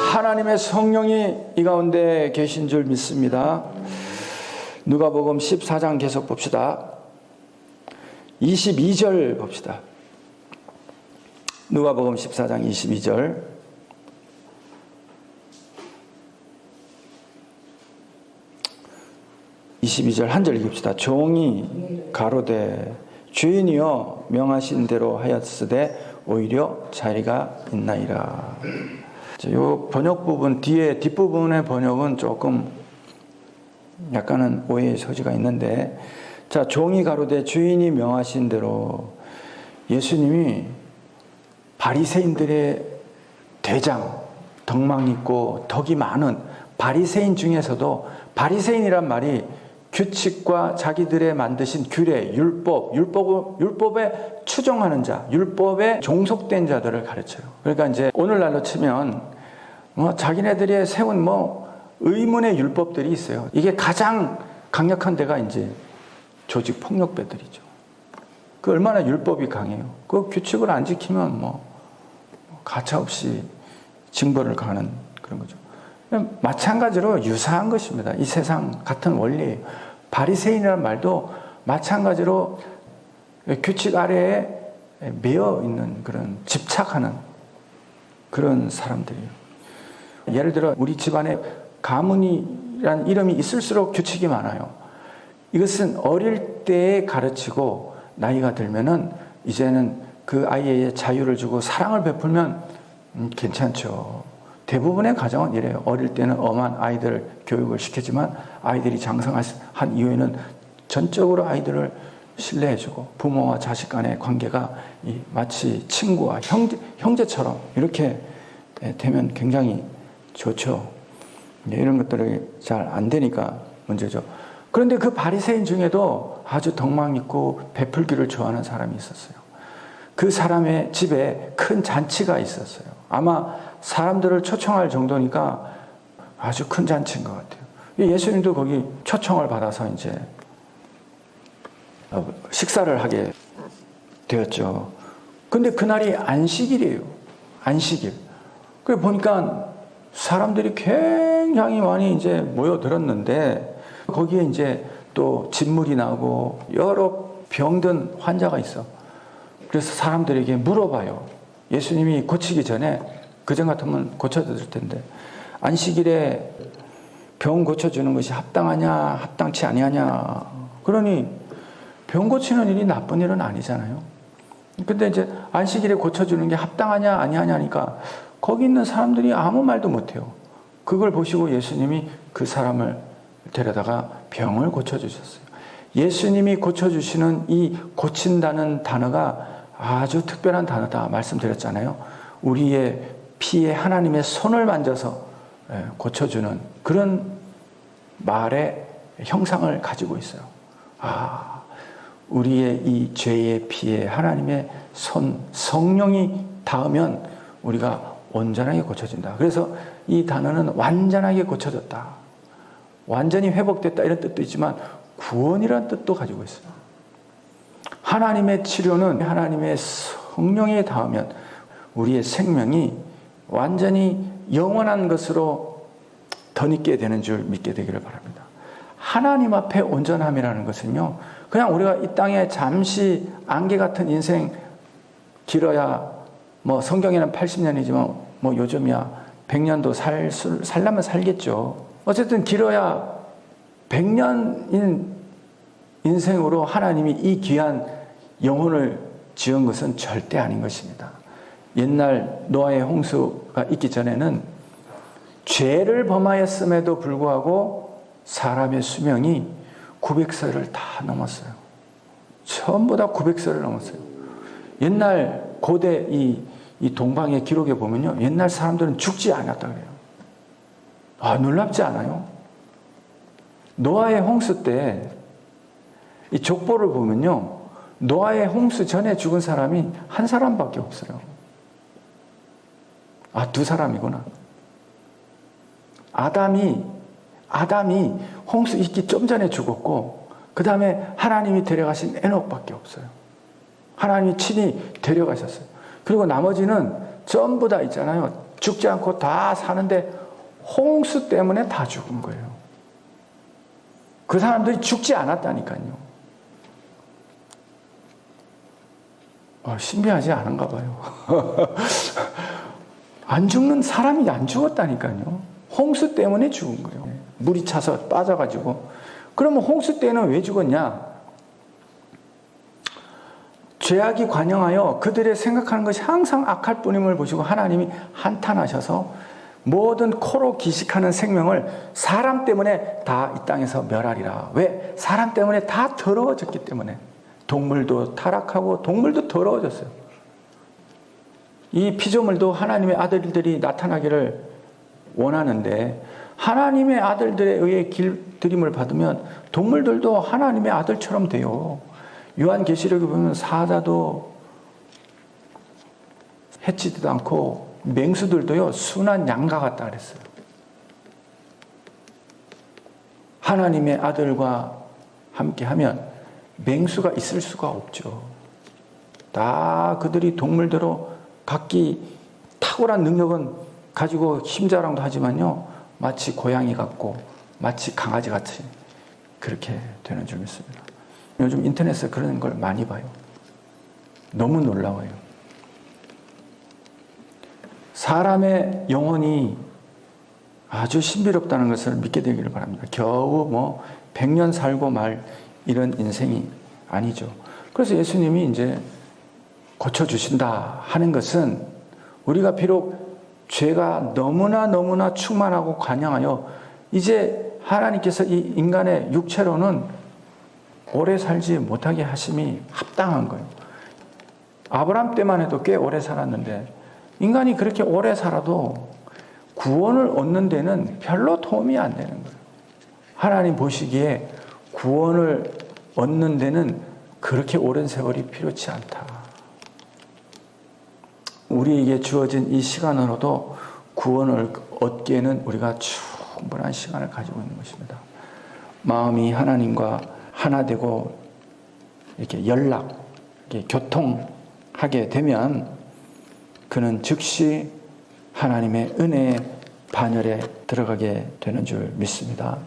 하나님의 성령이 이 가운데 계신 줄 믿습니다. 누가복음 14장 계속 봅시다. 22절 봅시다. 누가복음 14장 22절. 한 절 읽읍시다. 종이 가로되 주인이여 명하신 대로 하였으되 오히려 자리가 있나이다. 이 번역 부분 뒤에 뒷부분의 번역은 조금 약간은 오해의 소지가 있는데, 자, 종이 가로되 주인이 명하신 대로, 예수님이 바리새인들의 대장, 덕망 있고 덕이 많은 바리새인 중에서도, 바리새인이란 말이 규칙과 자기들의 만드신 규례, 율법에 추종하는 자, 율법에 종속된 자들을 가르쳐요. 그러니까 이제 오늘날로 치면 자기네들이 세운 의문의 율법들이 있어요. 이게 가장 강력한 데가 이제 조직 폭력배들이죠. 그 얼마나 율법이 강해요. 그 규칙을 안 지키면 가차없이 징벌을 가하는 그런 거죠. 마찬가지로 유사한 것입니다. 이 세상 같은 원리예요. 바리새인이라는 말도 마찬가지로 규칙 아래에 매여 있는 그런 집착하는 그런 사람들이에요. 예를 들어 우리 집안에 가문이라는 이름이 있을수록 규칙이 많아요. 이것은 어릴 때에 가르치고 나이가 들면은 이제는 그 아이의 자유를 주고 사랑을 베풀면 괜찮죠. 대부분의 가정은 이래요. 어릴 때는 엄한 아이들 교육을 시키지만 아이들이 장성한 이후에는 전적으로 아이들을 신뢰해주고 부모와 자식 간의 관계가 마치 친구와 형제처럼 이렇게 되면 굉장히 좋죠. 이런 것들이 잘 안 되니까 문제죠. 그런데 그 바리새인 중에도 아주 덕망 있고 베풀기를 좋아하는 사람이 있었어요. 그 사람의 집에 큰 잔치가 있었어요. 아마 사람들을 초청할 정도니까 아주 큰 잔치인 것 같아요. 예수님도 거기 초청을 받아서 이제 식사를 하게 되었죠. 근데 그날이 안식일이에요. 안식일. 그래 보니까 사람들이 굉장히 많이 이제 모여들었는데 거기에 이제 또 진물이 나고 여러 병든 환자가 있어. 그래서 사람들에게 물어봐요. 예수님이 고치기 전에 그전 같으면 고쳐줄 텐데 안식일에 병 고쳐주는 것이 합당하냐 합당치 아니하냐. 그러니 병 고치는 일이 나쁜 일은 아니잖아요. 근데 이제 안식일에 고쳐주는 게 합당하냐 아니하냐니까 거기 있는 사람들이 아무 말도 못해요. 그걸 보시고 예수님이 그 사람을 데려다가 병을 고쳐주셨어요. 예수님이 고쳐주시는 이 고친다는 단어가 아주 특별한 단어다 말씀드렸잖아요. 우리의 피에 하나님의 손을 만져서 고쳐주는 그런 말의 형상을 가지고 있어요. 우리의 이 죄의 피에 하나님의 손, 성령이 닿으면 우리가 온전하게 고쳐진다. 그래서 이 단어는 완전하게 고쳐졌다, 완전히 회복됐다 이런 뜻도 있지만 구원이라는 뜻도 가지고 있어요. 하나님의 치료는 하나님의 성령에 닿으면 우리의 생명이 완전히 영원한 것으로 덧입게 되는 줄 믿게 되기를 바랍니다. 하나님 앞에 온전함이라는 것은요, 그냥 우리가 이 땅에 잠시 안개 같은 인생 길어야 성경에는 80년이지만 요즘이야 100년도 살려면 살겠죠. 어쨌든 길어야 100년인 인생으로 하나님이 이 귀한 영혼을 지은 것은 절대 아닌 것입니다. 옛날 노아의 홍수가 있기 전에는 죄를 범하였음에도 불구하고 사람의 수명이 900세를 다 넘었어요. 전부 다 900세를 넘었어요. 옛날 고대 이 동방의 기록에 보면요, 옛날 사람들은 죽지 않았다 그래요. 놀랍지 않아요? 노아의 홍수 때 이 족보를 보면요, 노아의 홍수 전에 죽은 사람이 한 사람밖에 없어요. 두 사람이구나. 아담이 홍수 있기 좀 전에 죽었고, 그 다음에 하나님이 데려가신 에녹밖에 없어요. 하나님이 친히 데려가셨어요. 그리고 나머지는 전부 다 있잖아요. 죽지 않고 다 사는데 홍수 때문에 다 죽은 거예요. 그 사람들이 죽지 않았다니까요. 신비하지 않은가 봐요. 안 죽는 사람이 안 죽었다니까요. 홍수 때문에 죽은 거예요. 물이 차서 빠져가지고. 그러면 홍수 때는 왜 죽었냐? 죄악이 관영하여 그들의 생각하는 것이 항상 악할 뿐임을 보시고 하나님이 한탄하셔서 모든 코로 기식하는 생명을 사람 때문에 다 이 땅에서 멸하리라. 왜? 사람 때문에 다 더러워졌기 때문에. 동물도 타락하고 동물도 더러워졌어요. 이 피조물도 하나님의 아들들이 나타나기를 원하는데 하나님의 아들들에 의해 길들임을 받으면 동물들도 하나님의 아들처럼 돼요. 요한계시록에 보면 사자도 해치지도 않고 맹수들도요 순한 양과 같다 그랬어요. 하나님의 아들과 함께하면 맹수가 있을 수가 없죠. 다 그들이 동물대로 각기 탁월한 능력은 가지고 힘자랑도 하지만요 마치 고양이 같고 마치 강아지 같이 그렇게 되는 줄 믿습니다. 요즘 인터넷에 그런 걸 많이 봐요. 너무 놀라워요. 사람의 영혼이 아주 신비롭다는 것을 믿게 되기를 바랍니다. 겨우 100년 살고 말 이런 인생이 아니죠. 그래서 예수님이 이제 고쳐주신다 하는 것은 우리가 비록 죄가 너무나 충만하고 관영하여 이제 하나님께서 이 인간의 육체로는 오래 살지 못하게 하심이 합당한 거예요. 아브라함 때만 해도 꽤 오래 살았는데 인간이 그렇게 오래 살아도 구원을 얻는 데는 별로 도움이 안 되는 거예요. 하나님 보시기에 구원을 얻는 데는 그렇게 오랜 세월이 필요치 않다. 우리에게 주어진 이 시간으로도 구원을 얻기에는 우리가 충분한 시간을 가지고 있는 것입니다. 마음이 하나님과 하나 되고 이렇게 이렇게 교통하게 되면 그는 즉시 하나님의 은혜의 반열에 들어가게 되는 줄 믿습니다.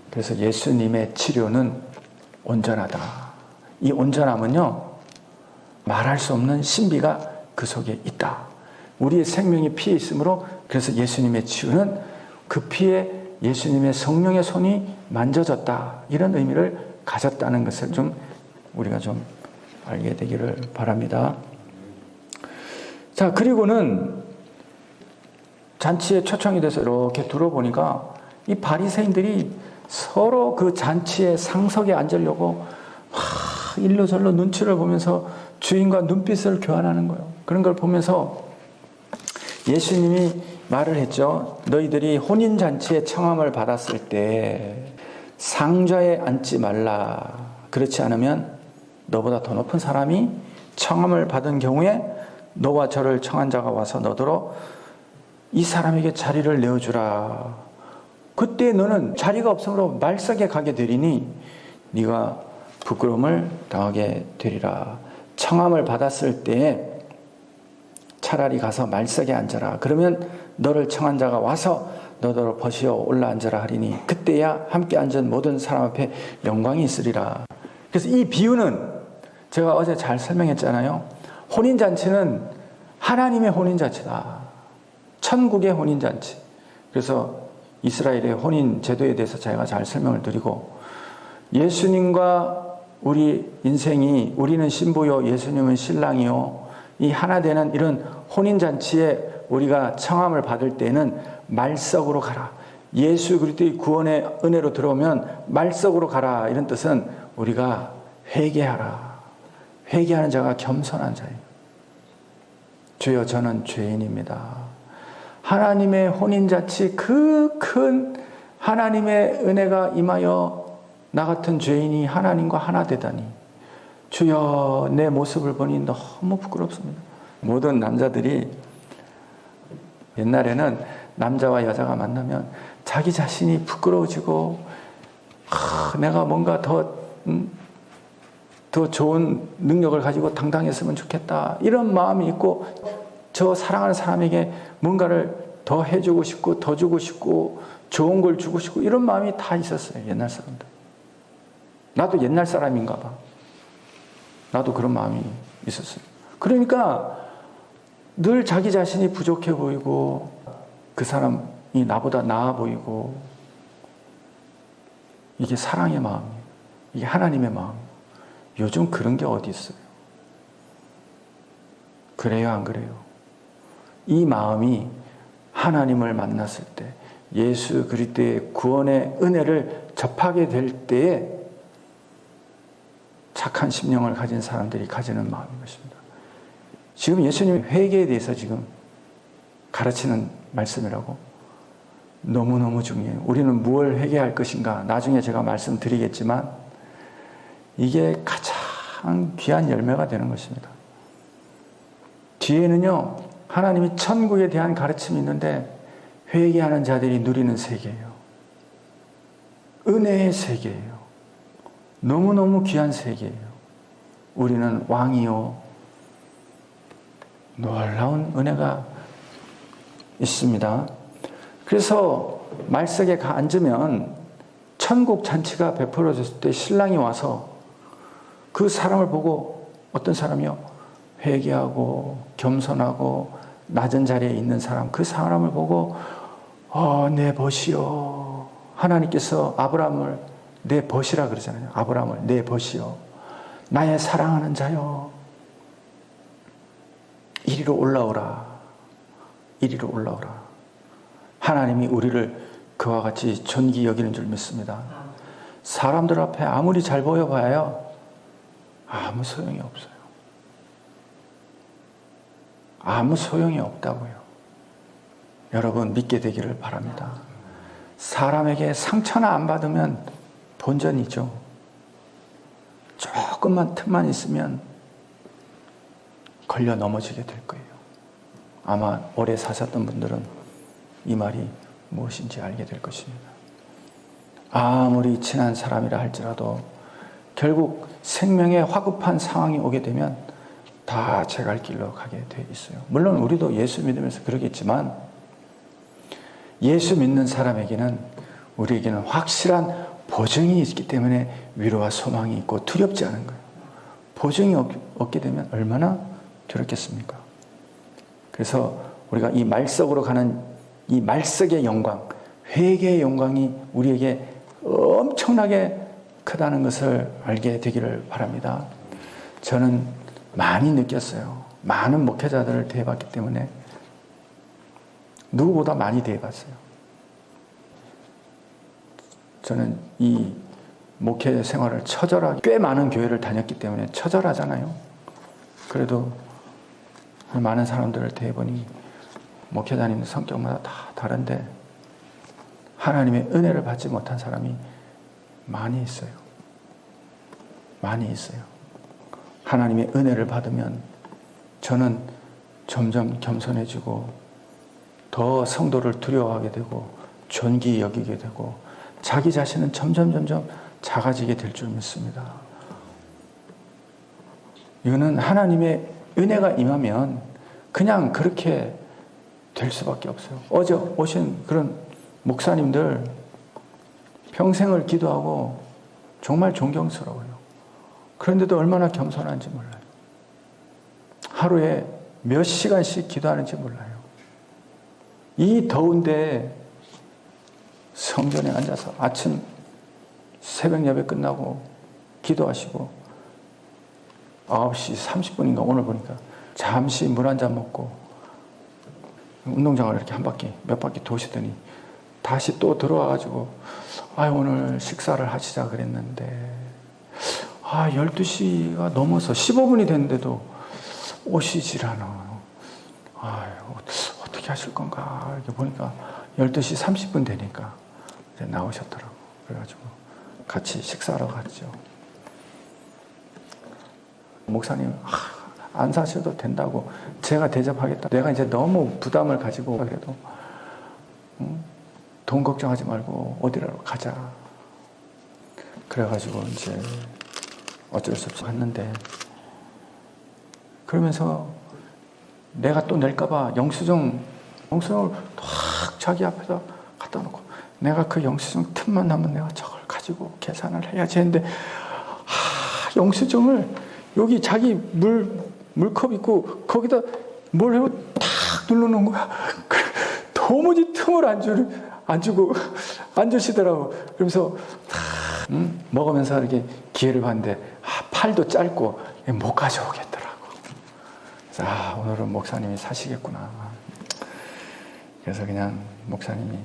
그래서 예수님의 치료는 온전하다. 이 온전함은요, 말할 수 없는 신비가 그 속에 있다. 우리의 생명이 피에 있으므로 그래서 예수님의 치유는 그 피에 예수님의 성령의 손이 만져졌다. 이런 의미를 가졌다는 것을 우리가 좀 알게 되기를 바랍니다. 자, 그리고는 잔치에 초청이 돼서 이렇게 들어보니까 이 바리새인들이 서로 그 잔치의 상석에 앉으려고 일로 절로 눈치를 보면서 주인과 눈빛을 교환하는 거예요. 그런 걸 보면서 예수님이 말을 했죠. 너희들이 혼인잔치에 청함을 받았을 때 상좌에 앉지 말라. 그렇지 않으면 너보다 더 높은 사람이 청함을 받은 경우에 너와 저를 청한 자가 와서 너더러 이 사람에게 자리를 내어주라. 그때 너는 자리가 없으므로 말석에 가게 되리니 네가 부끄러움을 당하게 되리라. 청함을 받았을 때에 차라리 가서 말석에 앉아라. 그러면 너를 청한 자가 와서 너더러 벗으어 올라앉아라 하리니 그때야 함께 앉은 모든 사람 앞에 영광이 있으리라. 그래서 이 비유는 제가 어제 잘 설명했잖아요. 혼인잔치는 하나님의 혼인잔치다. 천국의 혼인잔치. 그래서 이스라엘의 혼인 제도에 대해서 제가 잘 설명을 드리고 예수님과 우리 인생이 우리는 신부요 예수님은 신랑이요 이 하나 되는 이런 혼인잔치에 우리가 청함을 받을 때는 말석으로 가라. 예수 그리스도의 구원의 은혜로 들어오면 말석으로 가라. 이런 뜻은 우리가 회개하라. 회개하는 자가 겸손한 자예요. 주여 저는 죄인입니다. 하나님의 혼인잔치 그 큰 하나님의 은혜가 임하여 나 같은 죄인이 하나님과 하나 되다니 주여 내 모습을 보니 너무 부끄럽습니다. 모든 남자들이 옛날에는 남자와 여자가 만나면 자기 자신이 부끄러워지고 내가 뭔가 더 좋은 능력을 가지고 당당했으면 좋겠다 이런 마음이 있고 저 사랑하는 사람에게 뭔가를 더 해주고 싶고 더 주고 싶고 좋은 걸 주고 싶고 이런 마음이 다 있었어요. 옛날 사람들. 나도 옛날 사람인가 봐. 나도 그런 마음이 있었어요. 그러니까 늘 자기 자신이 부족해 보이고 그 사람이 나보다 나아 보이고 이게 사랑의 마음이에요. 이게 하나님의 마음. 요즘 그런 게 어디 있어요? 그래요, 안 그래요? 이 마음이 하나님을 만났을 때 예수 그리스도의 구원의 은혜를 접하게 될 때에 착한 심령을 가진 사람들이 가지는 마음인 것입니다. 지금 예수님이 회개에 대해서 지금 가르치는 말씀이라고 너무너무 중요해요. 우리는 무엇을 회개할 것인가 나중에 제가 말씀드리겠지만 이게 가장 귀한 열매가 되는 것입니다. 뒤에는요 하나님이 천국에 대한 가르침이 있는데 회개하는 자들이 누리는 세계예요. 은혜의 세계예요. 너무너무 귀한 세계예요. 우리는 왕이요 놀라운 은혜가 있습니다. 그래서 말석에 앉으면 천국 잔치가 베풀어졌을 때 신랑이 와서 그 사람을 보고 어떤 사람이요? 회개하고 겸손하고 낮은 자리에 있는 사람, 그 사람을 보고 내 벗이요. 하나님께서 아브라함을 내 벗이라 그러잖아요. 아브라함을 내 벗이요. 나의 사랑하는 자요. 이리로 올라오라. 이리로 올라오라. 하나님이 우리를 그와 같이 존귀 여기는 줄 믿습니다. 사람들 앞에 아무리 잘 보여봐야 아무 소용이 없어요. 아무 소용이 없다고요. 여러분 믿게 되기를 바랍니다. 사람에게 상처나 안 받으면 본전이죠. 조금만 틈만 있으면 걸려 넘어지게 될 거예요. 아마 오래 사셨던 분들은 이 말이 무엇인지 알게 될 것입니다. 아무리 친한 사람이라 할지라도 결국 생명에 화급한 상황이 오게 되면 다 제 갈 길로 가게 돼 있어요. 물론 우리도 예수 믿으면서 그러겠지만 예수 믿는 사람에게는 우리에게는 확실한 보증이 있기 때문에 위로와 소망이 있고 두렵지 않은 거예요. 보증이 없게 되면 얼마나 두렵겠습니까? 그래서 우리가 이 말석으로 가는 이 말석의 영광, 회개의 영광이 우리에게 엄청나게 크다는 것을 알게 되기를 바랍니다. 저는 많이 느꼈어요. 많은 목회자들을 대해봤기 때문에 누구보다 많이 대해봤어요. 저는 이 목회 생활을 처절하게 꽤 많은 교회를 다녔기 때문에 처절하잖아요. 그래도 많은 사람들을 대해보니 목회자님 성격마다 다 다른데 하나님의 은혜를 받지 못한 사람이 많이 있어요. 많이 있어요. 하나님의 은혜를 받으면 저는 점점 겸손해지고 더 성도를 두려워하게 되고 존귀 여기게 되고 자기 자신은 점점 작아지게 될 줄 믿습니다. 이거는 하나님의 은혜가 임하면 그냥 그렇게 될 수밖에 없어요. 어제 오신 그런 목사님들 평생을 기도하고 정말 존경스러워요. 그런데도 얼마나 겸손한지 몰라요. 하루에 몇 시간씩 기도하는지 몰라요. 이 더운데 성전에 앉아서 아침 새벽 예배 끝나고 기도하시고 9시 30분인가 오늘 보니까 잠시 물 한 잔 먹고 운동장을 이렇게 한 바퀴 몇 바퀴 도시더니 다시 또 들어와가지고 오늘 식사를 하시자 그랬는데 12시가 넘어서 15분이 됐는데도 오시질 않아. 어떻게 하실 건가 이렇게 보니까 12시 30분 되니까 이제 나오셨더라고. 그래가지고 같이 식사하러 갔죠. 목사님 안 사셔도 된다고 제가 대접하겠다. 내가 이제 너무 부담을 가지고 그래도 돈 걱정하지 말고 어디라도 가자. 그래가지고 이제 어쩔 수 없이 갔는데 그러면서 내가 또 낼까봐 영수증을 탁 자기 앞에다 갖다 놓고, 내가 그 영수증 틈만 나면 내가 저걸 가지고 계산을 해야지 했는데, 영수증을 여기 자기 물컵 있고 거기다 뭘 해고 탁 눌러놓은 거야. 도무지 틈을 안 주시더라고. 그러면서 먹으면서 이렇게 기회를 봤는데, 팔도 짧고 못 가져오겠더라고. 그래서 오늘은 목사님이 사시겠구나. 그래서 그냥 목사님이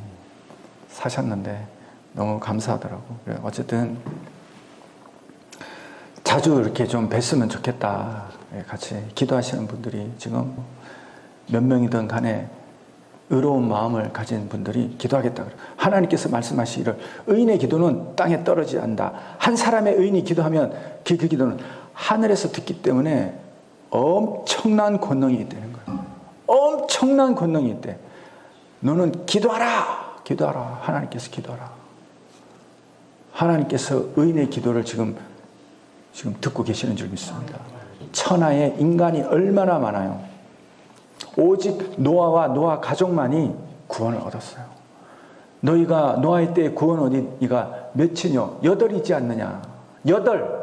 사셨는데 너무 감사하더라고. 어쨌든 자주 이렇게 좀 뵀으면 좋겠다. 같이 기도하시는 분들이 지금 몇 명이든 간에 의로운 마음을 가진 분들이 기도하겠다. 하나님께서 말씀하시기를 의인의 기도는 땅에 떨어지지 않는다. 한 사람의 의인이 기도하면 그 기도는 하늘에서 듣기 때문에 엄청난 권능이 있다는 거예요. 엄청난 권능이 있대. 너는 기도하라. 기도하라. 하나님께서 기도하라. 하나님께서 의인의 기도를 지금 듣고 계시는 줄 믿습니다. 천하에 인간이 얼마나 많아요. 오직 노아와 노아 가족만이 구원을 얻었어요. 너희가 노아의 때에 구원 얻은 이가 몇이뇨? 8이지 않느냐? 8.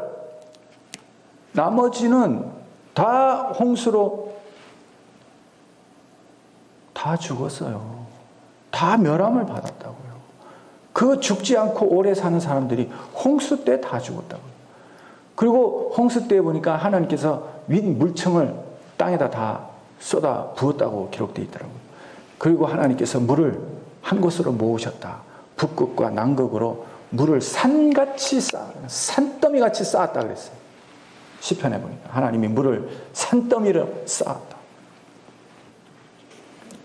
나머지는 다 홍수로 다 죽었어요. 다 멸함을 받았다고요. 그 죽지 않고 오래 사는 사람들이 홍수 때 다 죽었다고요. 그리고 홍수 때 보니까 하나님께서 윗 물층을 땅에다 다 쏟아 부었다고 기록되어 있더라고요. 그리고 하나님께서 물을 한 곳으로 모으셨다. 북극과 남극으로 물을 산더미같이 쌓았다 그랬어요. 시편에 보니까 하나님이 물을 산더미로 쌓았다.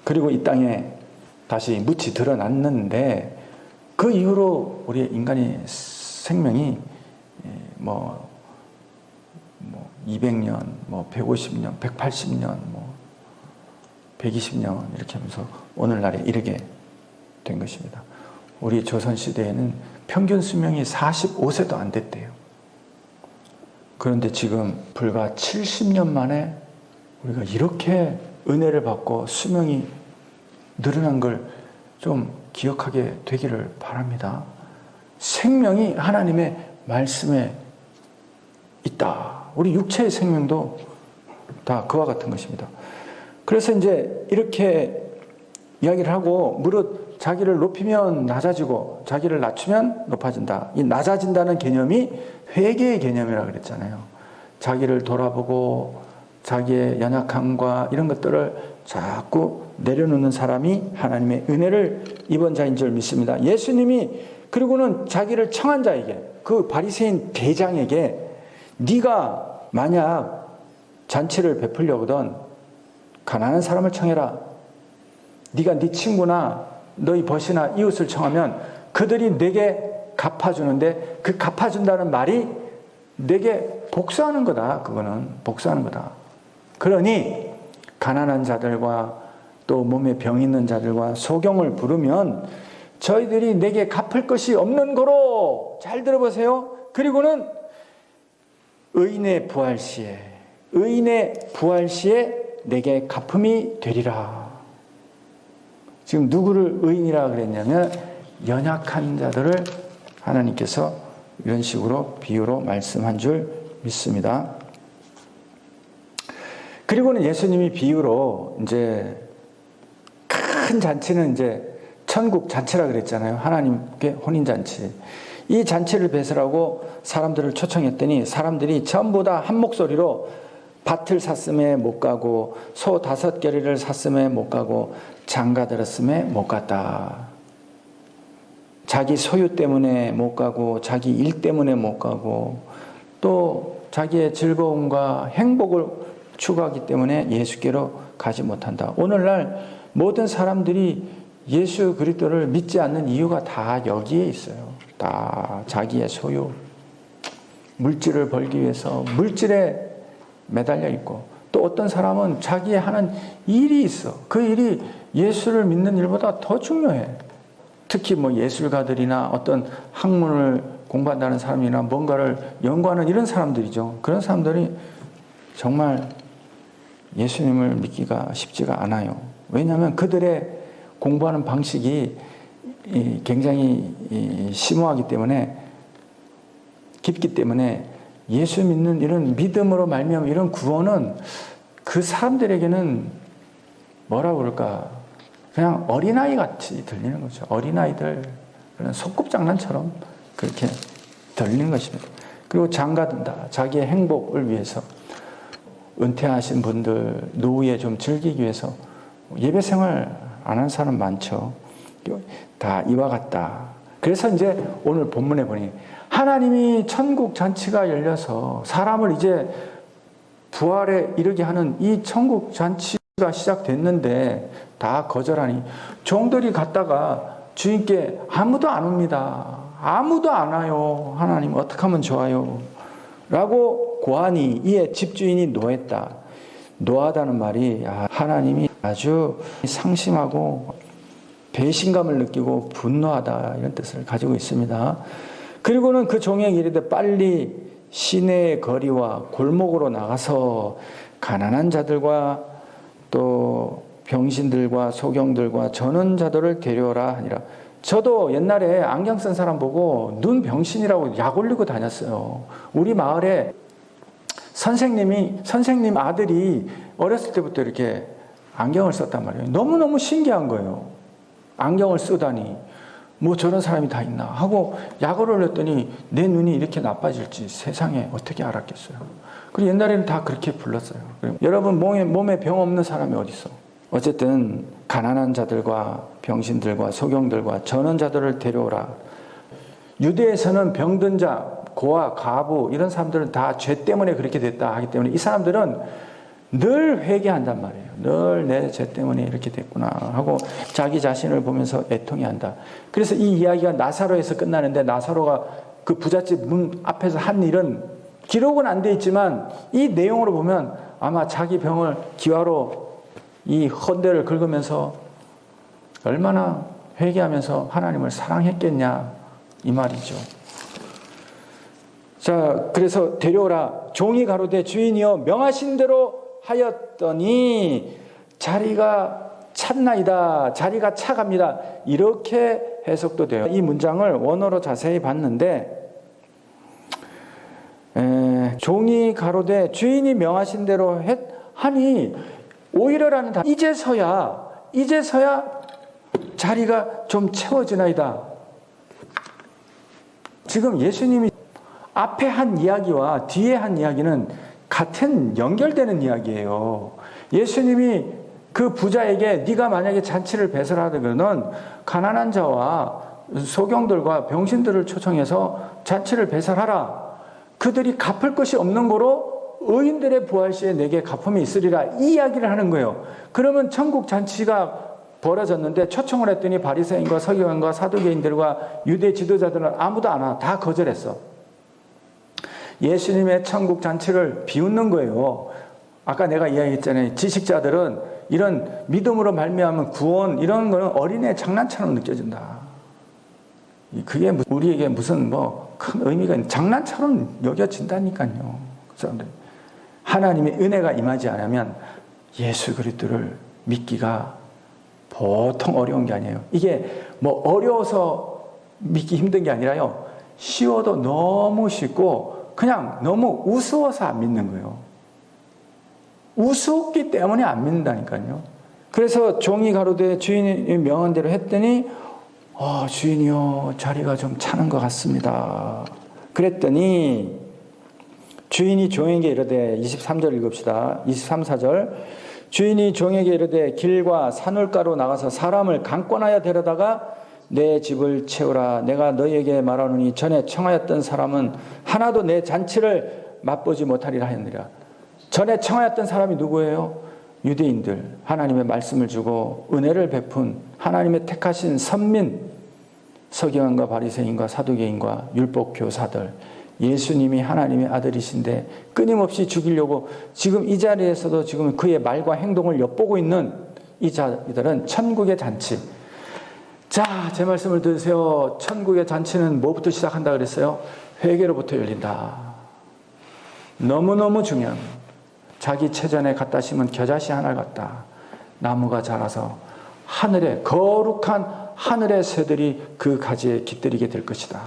그리고 이 땅에 다시 묻이 드러났는데, 그 이후로 우리 인간의 생명이 200년, 150년, 180년, 120년 이렇게 하면서 오늘날에 이르게 된 것입니다. 우리 조선시대에는 평균 수명이 45세도 안 됐대요. 그런데 지금 불과 70년 만에 우리가 이렇게 은혜를 받고 수명이 늘어난 걸 좀 기억하게 되기를 바랍니다. 생명이 하나님의 말씀에 있다. 우리 육체의 생명도 다 그와 같은 것입니다. 그래서 이제 이렇게 이야기를 하고, 무릇 자기를 높이면 낮아지고 자기를 낮추면 높아진다. 이 낮아진다는 개념이 회개의 개념이라고 그랬잖아요. 자기를 돌아보고 자기의 연약함과 이런 것들을 자꾸 내려놓는 사람이 하나님의 은혜를 입은 자인 줄 믿습니다. 예수님이 그리고는 자기를 청한 자에게, 그 바리새인 대장에게, 네가 만약 잔치를 베풀려거든 가난한 사람을 청해라. 네가 네 친구나 너희 벗이나 이웃을 청하면 그들이 내게 갚아주는데, 그 갚아준다는 말이 내게 복수하는 거다. 그거는 복수하는 거다. 그러니 가난한 자들과 또 몸에 병 있는 자들과 소경을 부르면 저희들이 내게 갚을 것이 없는 거로. 잘 들어보세요. 그리고는 의인의 부활 시에 내게 갚음이 되리라. 지금 누구를 의인이라 그랬냐면 연약한 자들을 하나님께서 이런 식으로 비유로 말씀한 줄 믿습니다. 그리고는 예수님이 비유로 이제 큰 잔치는 이제 천국 잔치라 그랬잖아요. 하나님께 혼인 잔치. 이 잔치를 배설하고 사람들을 초청했더니 사람들이 전부 다 한 목소리로 밭을 샀음에 못 가고 소 5겨리를 샀음에 못 가고 장가 들었음에 못 갔다. 자기 소유 때문에 못 가고 자기 일 때문에 못 가고 또 자기의 즐거움과 행복을 추구하기 때문에 예수께로 가지 못한다. 오늘날 모든 사람들이 예수 그리스도를 믿지 않는 이유가 다 여기에 있어요. 다 자기의 소유, 물질을 벌기 위해서 물질에 매달려 있고, 또 어떤 사람은 자기의 하는 일이 있어. 그 일이 예수를 믿는 일보다 더 중요해. 특히 예술가들이나 어떤 학문을 공부한다는 사람이나 뭔가를 연구하는 이런 사람들이죠. 그런 사람들이 정말 예수님을 믿기가 쉽지가 않아요. 왜냐하면 그들의 공부하는 방식이 굉장히 심오하기 때문에, 깊기 때문에 예수 믿는 이런 믿음으로 말미암은 이런 구원은 그 사람들에게는 뭐라고 그럴까, 그냥 어린아이 같이 들리는 거죠. 어린아이들 그런 소꿉장난처럼 그렇게 들리는 것입니다. 그리고 장가든다, 자기의 행복을 위해서 은퇴하신 분들 노후에 좀 즐기기 위해서 예배 생활 안 한 사람 많죠. 다 이와 같다. 그래서 이제 오늘 본문에 보니 하나님이 천국 잔치가 열려서 사람을 이제 부활에 이르게 하는 이 천국 잔치가 시작됐는데 다 거절하니 종들이 갔다가 주인께 아무도 안 옵니다. 아무도 안 와요. 하나님 어떻게 하면 좋아요? 라고 고하니 이에 집주인이 노했다. 노하다는 말이 하나님이 아주 상심하고 배신감을 느끼고 분노하다, 이런 뜻을 가지고 있습니다. 그리고는 그 종에게 이르되 빨리 시내의 거리와 골목으로 나가서 가난한 자들과 또 병신들과 소경들과 저는 자들을 데려오라 하니라. 저도 옛날에 안경 쓴 사람 보고 눈 병신이라고 약 올리고 다녔어요. 우리 마을에 선생님 아들이 어렸을 때부터 이렇게 안경을 썼단 말이에요. 너무너무 신기한 거예요. 안경을 쓰다니 뭐 저런 사람이 다 있나 하고 약을 올렸더니 내 눈이 이렇게 나빠질지 세상에 어떻게 알았겠어요. 그리고 옛날에는 다 그렇게 불렀어요. 여러분 몸에 병 없는 사람이 어디 있어? 어쨌든 가난한 자들과 병신들과 소경들과 전원자들을 데려오라. 유대에서는 병든 자, 고아, 가부 이런 사람들은 다 죄 때문에 그렇게 됐다 하기 때문에 이 사람들은 늘 회개한단 말이에요. 늘 내 죄 때문에 이렇게 됐구나 하고 자기 자신을 보면서 애통해한다. 그래서 이 이야기가 나사로에서 끝나는데 나사로가 그 부잣집 문 앞에서 한 일은 기록은 안 돼 있지만 이 내용으로 보면 아마 자기 병을 기화로 이 헌대를 긁으면서 얼마나 회개하면서 하나님을 사랑했겠냐 이 말이죠. 자, 그래서 데려오라. 종이 가로되 주인이여 명하신 대로 하였더니 자리가 찼나이다. 자리가 차갑니다. 이렇게 해석도 돼요. 이 문장을 원어로 자세히 봤는데 종이 가로되 주인이 명하신 대로 하니 오히려라는 단어 이제서야 자리가 좀 채워지나이다. 지금 예수님이 앞에 한 이야기와 뒤에 한 이야기는 같은 연결되는 이야기예요. 예수님이 그 부자에게 네가 만약에 잔치를 배설하려면 가난한 자와 소경들과 병신들을 초청해서 잔치를 배설하라. 그들이 갚을 것이 없는 거로 의인들의 부활 시에 내게 갚음이 있으리라. 이 이야기를 하는 거예요. 그러면 천국 잔치가 벌어졌는데 초청을 했더니 바리새인과 서기관과 사두개인들과 유대 지도자들은 아무도 안 와. 다 거절했어. 예수님의 천국 잔치를 비웃는 거예요. 아까 내가 이야기했잖아요. 지식자들은 이런 믿음으로 말미암은 구원 이런 거는 어린애 장난처럼 느껴진다. 그게 우리에게 무슨 큰 의미가 있는 장난처럼 여겨진다니까요. 그 사람들 하나님의 은혜가 임하지 않으면 예수 그리스도를 믿기가 보통 어려운 게 아니에요. 이게 어려워서 믿기 힘든 게 아니라요. 쉬워도 너무 쉽고 그냥 너무 우스워서 안 믿는 거예요. 우스웠기 때문에 안 믿는다니까요. 그래서 종이 가로되 주인이 명한 대로 했더니 주인이요 자리가 좀 차는 것 같습니다. 그랬더니 주인이 종에게 이르되 23절 읽읍시다. 23, 4절 주인이 종에게 이르되 길과 산울가로 나가서 사람을 강권하여 데려다가 내 집을 채우라. 내가 너희에게 말하노니 전에 청하였던 사람은 하나도 내 잔치를 맛보지 못하리라 하였느니라. 전에 청하였던 사람이 누구예요? 유대인들. 하나님의 말씀을 주고 은혜를 베푼 하나님의 택하신 선민, 서기관과 바리새인과 사두개인과 율법 교사들. 예수님이 하나님의 아들이신데 끊임없이 죽이려고 지금 이 자리에서도 지금 그의 말과 행동을 엿보고 있는 이 자들은 천국의 잔치. 자, 제 말씀을 들으세요. 천국의 잔치는 뭐부터 시작한다 그랬어요? 회개로부터 열린다. 너무너무 중요한 거예요. 자기 체전에 갖다 심은 겨자씨 하나를 갖다 나무가 자라서 하늘에 거룩한 하늘의 새들이 그 가지에 깃들이게 될 것이다.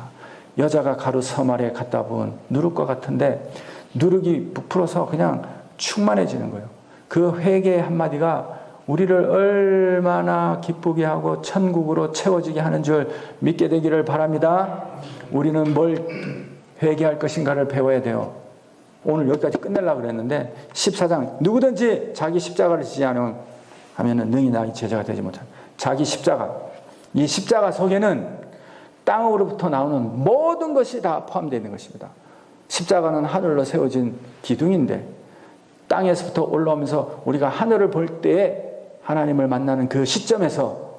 여자가 가루 섬 아래 갖다 부은 누룩과 같은데 누룩이 부풀어서 그냥 충만해지는 거예요. 그 회개의 한마디가 우리를 얼마나 기쁘게 하고 천국으로 채워지게 하는 줄 믿게 되기를 바랍니다. 우리는 뭘 회개할 것인가를 배워야 돼요. 오늘 여기까지 끝내려고 그랬는데 14장 누구든지 자기 십자가를 지지 않으면 능히 나의 제자가 되지 못한다. 자기 십자가, 이 십자가 속에는 땅으로부터 나오는 모든 것이 다 포함되어 있는 것입니다. 십자가는 하늘로 세워진 기둥인데 땅에서부터 올라오면서 우리가 하늘을 볼 때에 하나님을 만나는 그 시점에서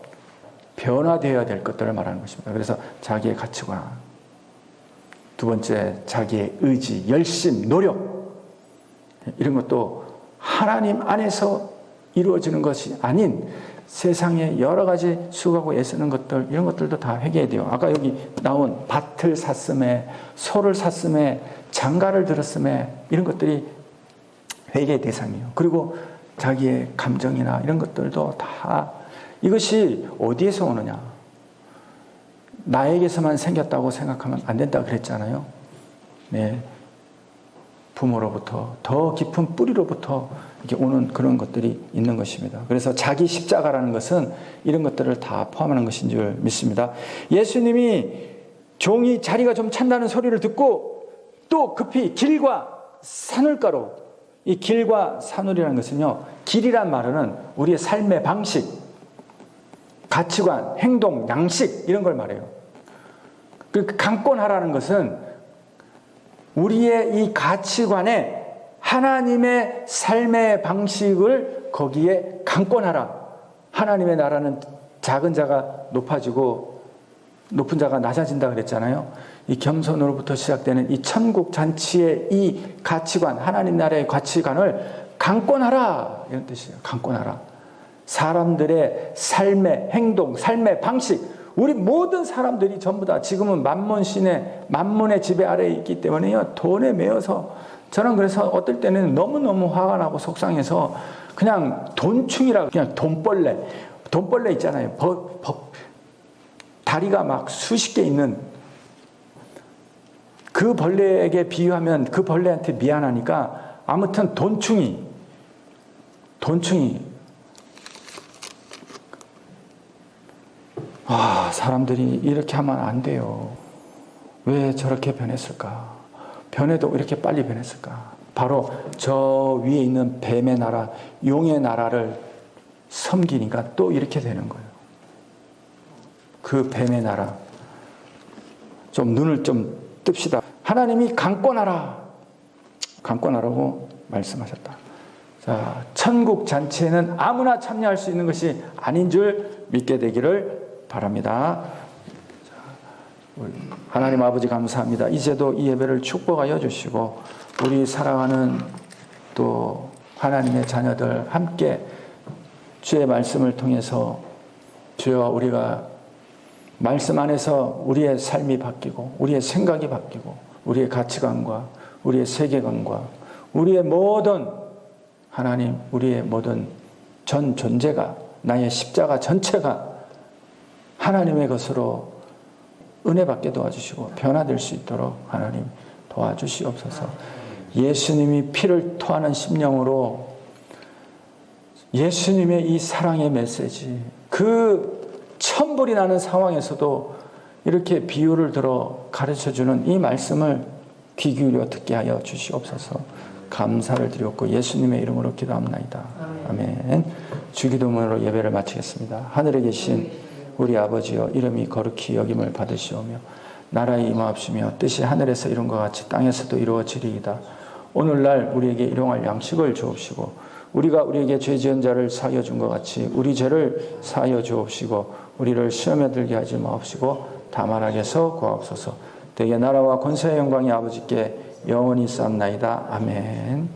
변화되어야 될 것들을 말하는 것입니다. 그래서 자기의 가치관, 두 번째 자기의 의지, 열심, 노력, 이런 것도 하나님 안에서 이루어지는 것이 아닌 세상에 여러 가지 수고하고 애쓰는 것들, 이런 것들도 다 회개해야 돼요. 아까 여기 나온 밭을 샀음에, 소를 샀음에, 장가를 들었음에, 이런 것들이 회개의 대상이에요. 그리고 자기의 감정이나 이런 것들도 다, 이것이 어디에서 오느냐? 나에게서만 생겼다고 생각하면 안 된다고 그랬잖아요. 네. 부모로부터, 더 깊은 뿌리로부터 이렇게 오는 그런 것들이 있는 것입니다. 그래서 자기 십자가라는 것은 이런 것들을 다 포함하는 것인 줄 믿습니다. 예수님이 종이 자리가 좀 찬다는 소리를 듣고 또 급히 길과 산울가로, 이 길과 산울이라는 것은요, 길이란 말은 우리의 삶의 방식, 가치관, 행동, 양식, 이런 걸 말해요. 그 강권하라는 것은 우리의 이 가치관에 하나님의 삶의 방식을 거기에 강권하라. 하나님의 나라는 작은 자가 높아지고 높은 자가 낮아진다 그랬잖아요. 이 겸손으로부터 시작되는 이 천국 잔치의 이 가치관, 하나님 나라의 가치관을 강권하라, 이런 뜻이에요. 강권하라. 사람들의 삶의 행동, 삶의 방식, 우리 모든 사람들이 전부 다 지금은 만문의 지배 아래에 있기 때문에요, 돈에 매여서, 저는 그래서 어떨 때는 너무너무 화가 나고 속상해서 그냥 돈충이라고, 그냥 돈벌레 있잖아요. 다리가 막 수십 개 있는 그 벌레에게 비유하면 그 벌레한테 미안하니까, 아무튼 돈충이 사람들이 이렇게 하면 안 돼요. 왜 저렇게 변했을까? 변해도 이렇게 빨리 변했을까? 바로 저 위에 있는 뱀의 나라, 용의 나라를 섬기니까 또 이렇게 되는 거예요. 그 뱀의 나라, 좀 눈을 좀 뜹시다. 하나님이 강권하라고 말씀하셨다. 자, 천국 잔치에는 아무나 참여할 수 있는 것이 아닌 줄 믿게 되기를 바랍니다. 하나님 아버지 감사합니다. 이제도 이 예배를 축복하여 주시고 우리 사랑하는 또 하나님의 자녀들 함께 주의 말씀을 통해서 주여 우리가 말씀 안에서 우리의 삶이 바뀌고 우리의 생각이 바뀌고 우리의 가치관과 우리의 세계관과 우리의 모든 하나님, 우리의 모든 전 존재가, 나의 십자가 전체가 하나님의 것으로 은혜받게 도와주시고 변화될 수 있도록 하나님 도와주시옵소서. 예수님이 피를 토하는 심령으로 예수님의 이 사랑의 메시지, 그 천불이 나는 상황에서도 이렇게 비유를 들어 가르쳐주는 이 말씀을 귀 기울여 듣게 하여 주시옵소서. 감사를 드렸고 예수님의 이름으로 기도합나이다. 아멘. 주기도문으로 예배를 마치겠습니다. 하늘에 계신 우리 아버지여, 이름이 거룩히 여김을 받으시오며 나라에 임하옵시며 뜻이 하늘에서 이룬 것 같이 땅에서도 이루어지리이다. 오늘날 우리에게 일용할 양식을 주옵시고 우리가 우리에게 죄 지은 자를 사하여 준 것 같이 우리 죄를 사하여 주옵시고 우리를 시험에 들게 하지 마옵시고 다만 악에서 구하옵소서. 되게 나라와 권세의 영광이 아버지께 영원히 쌓나이다. 아멘.